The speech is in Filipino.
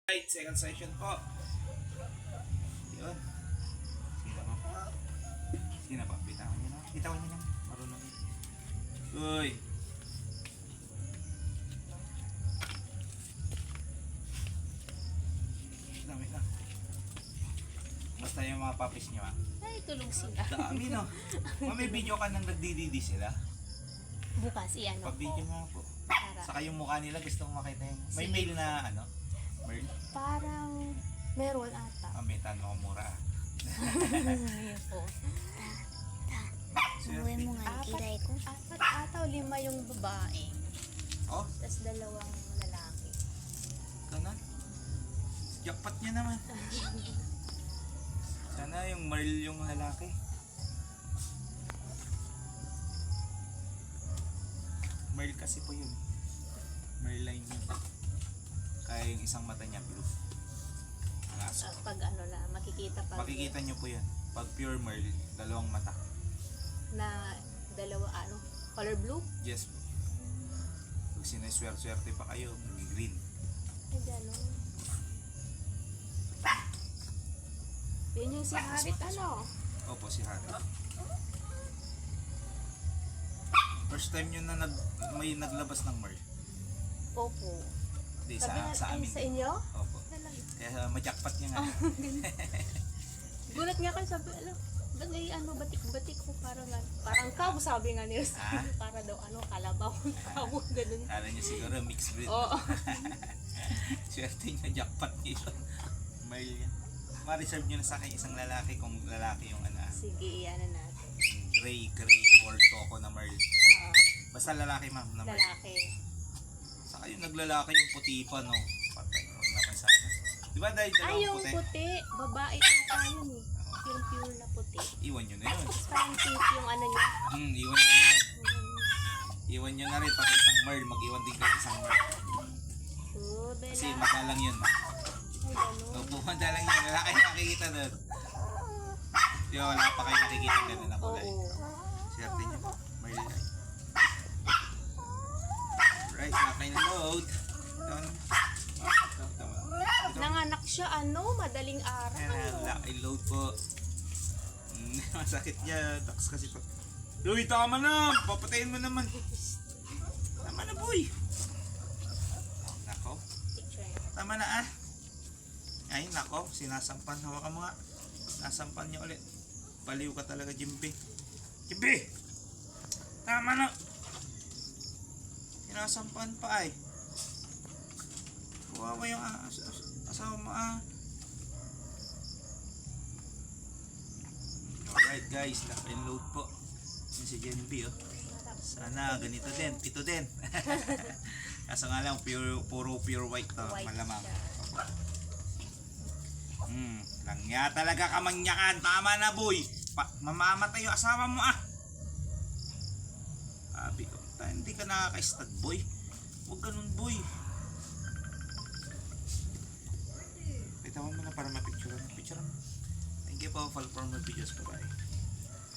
Right, second session po. Yun. Sino pa po? Sino pa? Bitawan nyo na. Bitawan nyo na. Marunong yun. Uy! Dami lang. Basta yung mga puppies nyo Ay, tulog sila. Dami no. May video ka nang nagdididi sila. Bukas, iyan ko. Pag-video nga po. Para. Saka yung mukha nila gusto kong makita yung... May Sige. mail na ano? Merl? Parang meron ata. May tanong mura. Ngayon po. Uwi mo nga, kiray ko. Apat ata o 5 yung babae. Oh, Tapos 2 lalaki. ganun. Jackpot niya naman. Sana yung Merl yung lalaki. Merl kasi po yun. Merline yun. Kaya yung isang mata niya blue. Ang aso. Pag ano na, makikita pag Makikita niyo po yan. Pag pure Merl, 2 mata. na 2 color blue. Yes po. Pag sineswerte pa kayo, green. Ay, gano'n. Yun yung si Harit, ano? Opo, si Harry. First time nyo na may naglabas ng Merl. Opo. Hindi, Sabi sa amin. sa inyo? Opo. Talaga. Kaya ma-jackpot niya nga. Gulat nga kayo, sabi, ba't may batik-batik ko, parang kabo, sabi nga nila sa Ah? para daw, kalabaw, kabo, ganun. Kala niyo siguro mixed breed. Oo. Swerte niya, jackpot niya yun. May ma-reserve niyo na sa akin isang lalaki kung lalaki yung Sige, iyan na natin. gray or coco na Merl. Basta lalaki ma'am na Merl. Lalaki. Saka yung naglalaki yung puti pa no. Patay ko naman sana. Di ba dahil Ay, yung dalawang puti? puti, babae ata yun eh. Yung pure na puti. Iwan nyo na yun. Parang pink yung ano niya. Iwan nyo na yun. Iwan nyo na rin pati isang Merl. Mag-iwan din kayo isang Merl. Oh, Kasi Bella. mata lang yun. Ay, gano'n. Opo, mata lang yun. Wala kayo nakikita doon. Di ba wala pa kayo nakikita ganun na kulay. Oo. Swerte nyo. Merl ay. Right, wala kayo na load. Doon. Nanganak siya, madaling araw. Wala kayo load po. Masakit niya. Tax kasi pa. Uy, tama na! Papatayin mo naman. Tama na, boy. Nako. Picture. Tama na ah. Ay, nako. Sinasampan. Hawakan mo nga. Nasampan niya ulit. Baliw ka talaga, Jimby. Jimby! Tama na. Sinasampan pa ay. Kuha mo yung asawa mo ah. Alright guys, lock and load po. Yan si Jenby oh. Sana ganito din, ito din. Kaso nga lang, puro pure white to, White malamang. siya. Langya talaga kamangyakan. Tama na boy. Mamamatay yung asawa mo ah. Sabi ko, hindi ka nakaka-stud boy. Huwag ganun boy. Itawan mo na para ma-picture mo. Thank you po for more videos. Bye bye.